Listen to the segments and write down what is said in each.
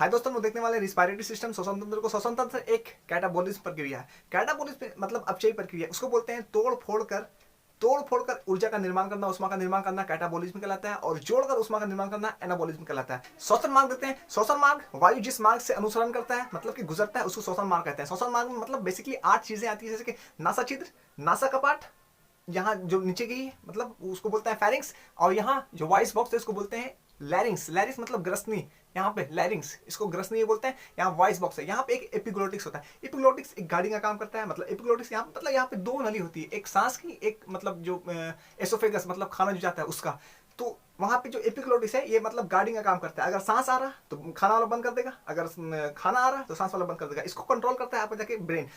हाय दोस्तों, वो देखने वाले रिस्पायरेटरी सिस्टम श्वसन तंत्र को। श्वसन तंत्र एक कैटाबोलिज्म प्रक्रिया है। कैटाबोलिज्म मतलब अपचयी प्रक्रिया, उसको बोलते हैं तोड़ फोड़ कर ऊर्जा का निर्माण करना, उष्मा का निर्माण करना कैटाबोलिज्म कहलाता है, और जोड़कर उष्मा का निर्माण करना एनाबोलिज्म कहलाता है। श्वसन मार्ग देखते हैं। श्वसन मार्ग वायु जिस मार्ग से अनुसरण करता है, मतलब कि गुजरता है, उसको श्वसन मार्ग कहते हैं। श्वसन मार्ग में मतलब बेसिकली 8 चीजें आती है, जैसे कि नासा छिद्र, नासा कपाट, यहाँ जो नीचे की है मतलब उसको बोलते हैं फेरिंग्स, और यहाँ जो वॉइस बॉक्स है उसको बोलते हैं लैरिंग्स। लैरिंग्स मतलब ग्रसनी, यहाँ पे लैरिंग्स, इसको ग्रसनी बोलते हैं। यहाँ वॉइस बॉक्स है, यहाँ पे एक एपिग्लोटिक्स होता है। एपिग्लोटिक्स एक गाड़ी का काम करता है। मतलब एपिग्लोटिक्स यहाँ मतलब यहाँ पे 2 नली होती है, एक सांस की, एक मतलब जो एसोफेगस मतलब खाना जो जाता है उसका। तो वहां पे जो एपिग्लोटिस है ये मतलब गार्डिंग का काम करता है। अगर सांस आ रहा तो खाना वाला बंद कर देगा, अगर खाना आ रहा तो सांस वाला बंद कर देगा। इसको कंट्रोल करता है आप जाके ब्रेन,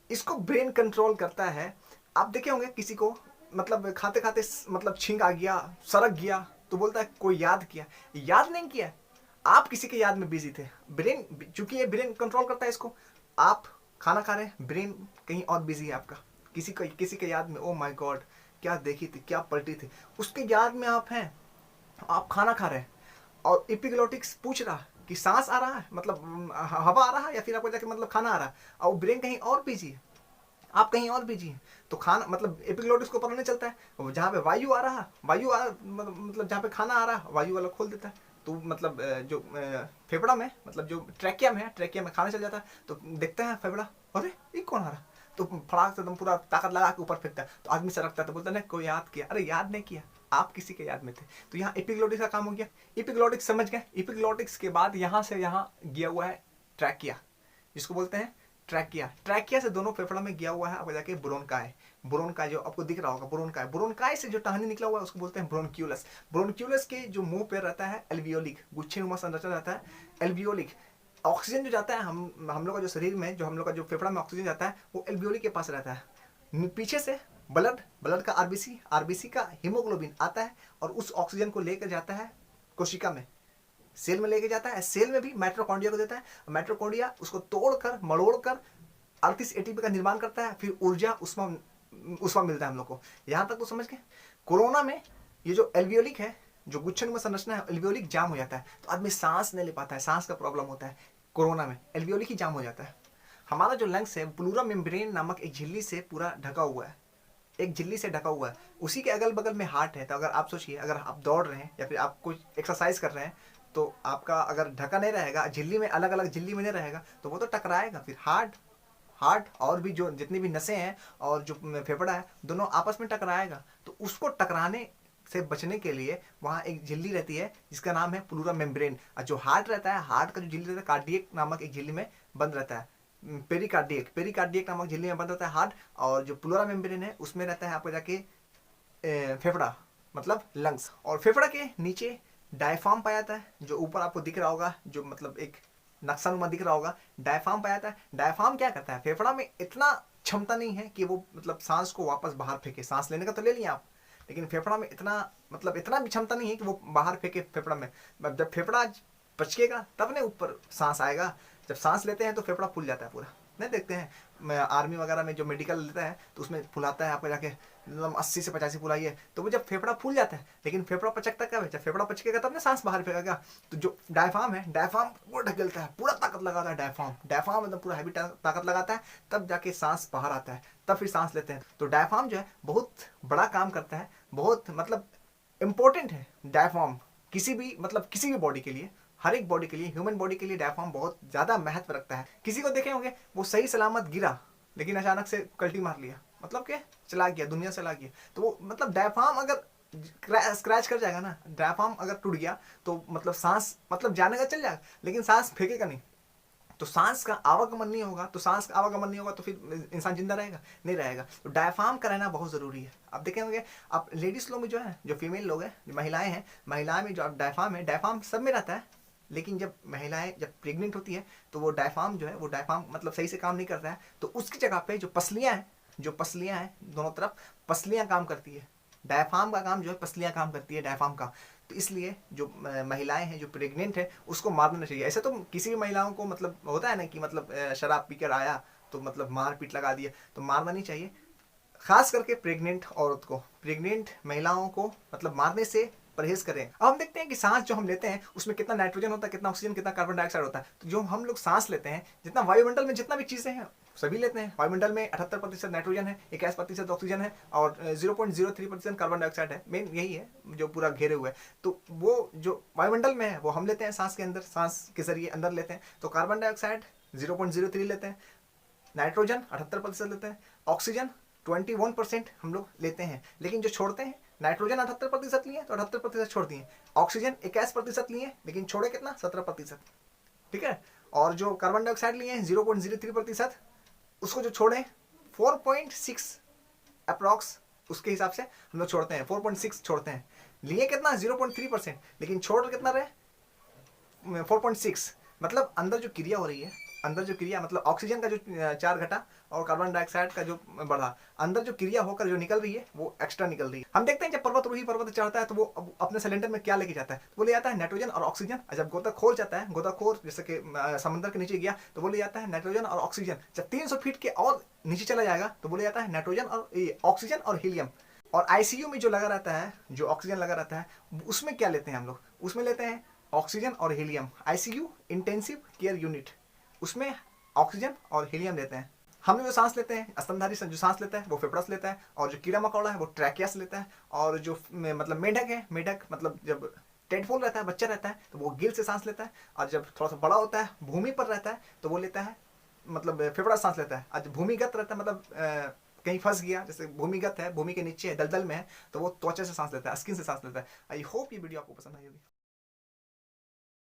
इसको ब्रेन कंट्रोल करता है। आप देखे होंगे किसी को मतलब खाते खाते मतलब छींक आ गया, सरक गया, तो बोलता है कोई याद किया। याद नहीं किया, आप किसी के याद में बिजी थे। ब्रेन, चूंकि ये ब्रेन कंट्रोल करता है इसको, आप खाना खा रहे हैं, ब्रेन कहीं और बिजी है आपका, किसी के याद में। ओ माय गॉड, क्या देखी थी, क्या पलटी थी, उसके याद में आप हैं। आप खाना खा रहे हैं और एपिग्लोटिक्स पूछ रहा कि सांस आ रहा है, मतलब हवा आ रहा है, या फिर आपको जाके मतलब खाना आ रहा है, और ब्रेन कहीं और बिजी है, आप कहीं और बिजी हैं। तो खाना मतलब एपिग्लोटिस को पता नहीं चलता है। जहाँ पे वायु आ रहा, मतलब जहाँ पे खाना आ रहा वायु वाला खोल देता है। तो मतलब जो फेफड़ा में, मतलब जो ट्रैकिया में है, ट्रैकिया में खाना चल जाता है। तो देखता है फेफड़ा, अरे ये कौन आ रहा, तो फड़ाक से एकदम पूरा ताकत लगा के ऊपर फेंकता है। तो आदमी सरकता है, तो बोलता है कोई याद किया। अरे याद नहीं किया, आप किसी के याद में थे। तो यहाँ एपिग्लोटिक्स का काम हो गया। एपिग्लोटिक्स समझ गए। एपिग्लोटिक्स के बाद यहाँ से यहाँ गया हुआ है ट्रैकिया, जिसको बोलते हैं ट्रैकिया। ट्रैकिया से दोनों फेफड़ा में गया हुआ है आपको जाके ब्रोनकाई। ब्रोनकाई जो आपको दिख रहा होगा, ब्रोनकाई, ब्रोनकाई से जो टहनी निकला हुआ है उसको बोलते हैं ब्रोनक्यूलस। ब्रोनक्यूलस के जो मुंह पे रहता है एल्वियोलिक, गुच्छे नुमा संरचना रहता है एल्वियोलिक। ऑक्सीजन जो जाता है हम लोग का जो शरीर में, जो हम लोग का जो फेफड़ा में ऑक्सीजन जाता है वो एल्वियोलिक के पास रहता है। पीछे से ब्लड का आरबीसी का हीमोग्लोबिन आता है और उस ऑक्सीजन को लेकर जाता है कोशिका में, सेल में लेके जाता है। सेल में भी माइटोकॉन्ड्रिया को देता है। माइटोकॉन्ड्रिया उसको तोड़कर मड़ोड़कर 38 एटीपी का निर्माण करता है। फिर ऊर्जा उष्मा मिलता है हम लोग को। यहां तक तो समझ गए। कोरोना में ये जो एल्वियोलिक है, जो गुच्छन में संरचना है, एल्वियोलिक जाम हो जाता है, तो आदमी सांस नहीं ले पाता है, सांस का प्रॉब्लम होता है। कोरोना में एल्वियोलिक ही जाम हो जाता है। हमारा जो लंग्स है प्लूरा मेम्ब्रेन नामक एक झिल्ली से पूरा ढका हुआ है, एक झिल्ली से ढका हुआ है। उसी के अगल बगल में हार्ट है। तो अगर आप सोचिए, अगर आप दौड़ रहे हैं या फिर आप कुछ एक्सरसाइज कर रहे हैं, तो आपका अगर ढका नहीं रहेगा, झिल्ली में अलग अलग झिल्ली में नहीं रहेगा, तो वो तो टकराएगा। फिर हार्ट और भी जो जितनी भी नसें हैं और जो फेफड़ा है, दोनों आपस में टकराएगा। तो उसको टकराने से बचने के लिए वहाँ एक झिल्ली रहती है जिसका नाम है प्लूरा मेम्ब्रेन। और जो हार्ट रहता है, हार्ट का जो झिल्ली रहता है, कार्डियक नामक एक झिल्ली में बंद रहता है। पेरिकार्डियक नामक झिल्ली में बंद रहता है हार्ट। और जो प्लूरा मेम्ब्रेन है उसमें रहता है आपको जाके फेफड़ा, मतलब लंग्स। और फेफड़ा के नीचे डायफ्राम पाया जाता है, जो ऊपर आपको दिख रहा होगा, जो मतलब एक नक्शा दिख रहा होगा, डायफ्राम पाया जाता है। डायफ्राम क्या करता है, फेफड़ा में इतना क्षमता नहीं है कि वो मतलब सांस को वापस बाहर फेंके। सांस लेने का तो ले लिया आप, लेकिन फेफड़ा में इतना मतलब इतना भी क्षमता नहीं है कि वो बाहर फेंके फेफड़ा में। जब फेफड़ा पचकेगा तब ने ऊपर सांस आएगा। जब सांस लेते हैं तो फेफड़ा फूल जाता है पूरा। नहीं देखते हैं आर्मी वगैरह में जो मेडिकल लेता है तो उसमें फुलाता है आपको जाके 80 से 85 फुलाइए, तो वो जब फेफड़ा फूल जाता है। लेकिन फेफड़ा पचकता कब है, जब फेफड़ा पचकेगा तब ना सांस बाहर फेंकेगा। तो जो डायफ्राम है, डायफ्राम वो ढकेलता है, पूरा ताकत लगाता है। डायफ्राम एकदम पूरा हैवी ताकत लगाता है, तब जाके सांस बाहर आता है, तब फिर सांस लेते हैं। तो डायफ्राम जो है बहुत बड़ा काम करता है, बहुत मतलब इंपॉर्टेंट है डायफ्राम किसी भी बॉडी के लिए, हर एक बॉडी के लिए, ह्यूमन बॉडी के लिए डायफ्राम बहुत ज्यादा महत्व रखता है। किसी को देखे होंगे वो सही सलामत गिरा, लेकिन अचानक से कल्टी मार लिया, मतलब क्या, चला गया, दुनिया से चला गया। तो वो मतलब डायफ्राम अगर स्क्रैच कर जाएगा ना, डायफ्राम अगर टूट गया तो मतलब सांस मतलब जाने का चल जाएगा, लेकिन सांस फेंकेगा नहीं। तो सांस का आवागमन नहीं होगा, तो फिर इंसान जिंदा रहेगा नहीं रहेगा। तो डायफ्राम का रहना बहुत जरूरी है। आप देखे होंगे, आप लेडीज लोग में जो है, जो फीमेल लोग हैं, जो महिलाएं हैं, महिलाएं में जो डायफ्राम है, डायफ्राम सब में रहता है। लेकिन जब महिलाएं जब प्रेग्नेंट होती है तो वो डायफ्राम जो है, वो डायफ्राम मतलब सही से काम नहीं करता है। तो उसकी जगह पे जो पसलियां हैं दोनों तरफ, पसलियां काम करती है। डायफ्राम का काम जो है, पसलियां काम करती है डायफ्राम का। तो इसलिए जो महिलाएं हैं जो प्रेग्नेंट है उसको मार देना चाहिए। ऐसे तो किसी भी महिलाओं को मतलब होता है ना कि मतलब शराब पीकर आया तो मतलब मार पीट लगा दिया, तो मारना नहीं चाहिए। खास करके प्रेग्नेंट औरत को, प्रेग्नेंट महिलाओं को मतलब मारने से परहेज करें। अब हम देखते हैं कि सांस जो हम लेते हैं उसमें कितना नाइट्रोजन होता है, कितना ऑक्सीजन, कितना कार्बन डाइऑक्साइड होता है। तो जो हम लोग सांस लेते हैं, जितना वायुमंडल में जितना भी चीजें हैं सभी लेते हैं। वायुमंडल में 78% नाइट्रोजन है, 21% ऑक्सीजन है और 0.03% कार्बन डाइऑक्साइड है। मेन यही है जो पूरा घेरे हुए है। तो वो जो वायुमंडल में है वो हम लेते हैं सांस के अंदर, सांस के जरिए अंदर लेते हैं। तो कार्बन डाइऑक्साइड 0.03 लेते हैं, नाइट्रोजन 78% लेते हैं, ऑक्सीजन 21% हम लोग लेते हैं। लेकिन जो छोड़ते हैं, नाइट्रोजन 78% लिए तो 78% छोड़ दिए, ऑक्सीजन 21% लिए लेकिन छोड़े कितना, 17%। ठीक है। और जो कार्बन डाइऑक्साइड लिए हैं 0.03%, उसको जो छोड़े 4.6 अप्रॉक्स, उसके हिसाब से हम लोग छोड़ते हैं, 4.6 छोड़ते हैं। लिए कितना, 0.3%, लेकिन छोड़ कितना रहे, 4.6। मतलब अंदर जो क्रिया हो रही है, अंदर जो क्रिया मतलब ऑक्सीजन का जो 4 घटा और कार्बन डाइऑक्साइड का जो बढ़ा, अंदर जो क्रिया होकर जो निकल रही है वो एक्स्ट्रा निकल रही है। हम देखते हैं जब पर्वतारोही पर्वत चढ़ता है तो वो अपने सिलेंडर में क्या लेके जाता है, तो वो ले जाता है नाइट्रोजन और ऑक्सीजन। जब गोताखोर जाता है, गोताखोर जैसे कि समंदर के नीचे गया तो वो ले जाता है नाइट्रोजन और ऑक्सीजन। जब 300 फीट के और नीचे चला जाएगा तो वो ले जाता है नाइट्रोजन और ऑक्सीजन और हीलियम। और आईसीयू में जो लगा रहता है, जो ऑक्सीजन लगा रहता है, उसमें क्या लेते हैं हम लोग, उसमें लेते हैं ऑक्सीजन और helium. ICU intensive care unit, उसमें ऑक्सीजन और हीलियम लेते हैं। हम जो सांस लेते हैं, स्तनधारी जो सांस लेता है वो फेफड़स लेता है, और जो कीड़ा मकोड़ा है वो ट्रैकियस लेता है, और जो मतलब मेढक है, मेढक मतलब जब टेडपोल रहता है, बच्चा रहता है, तो वो गिल से सांस लेता है। और जब थोड़ा सा बड़ा होता है, भूमि पर रहता है, तो वो लेता है मतलब फेफड़ा सांस लेता है। आज भूमिगत रहता है, मतलब कहीं फंस गया, जैसे भूमिगत है, भूमि के नीचे है, दलदल में है, तो वो त्वचा से सांस लेता है, स्किन से सांस लेता है। आई होप ये वीडियो आपको पसंद आई होगी।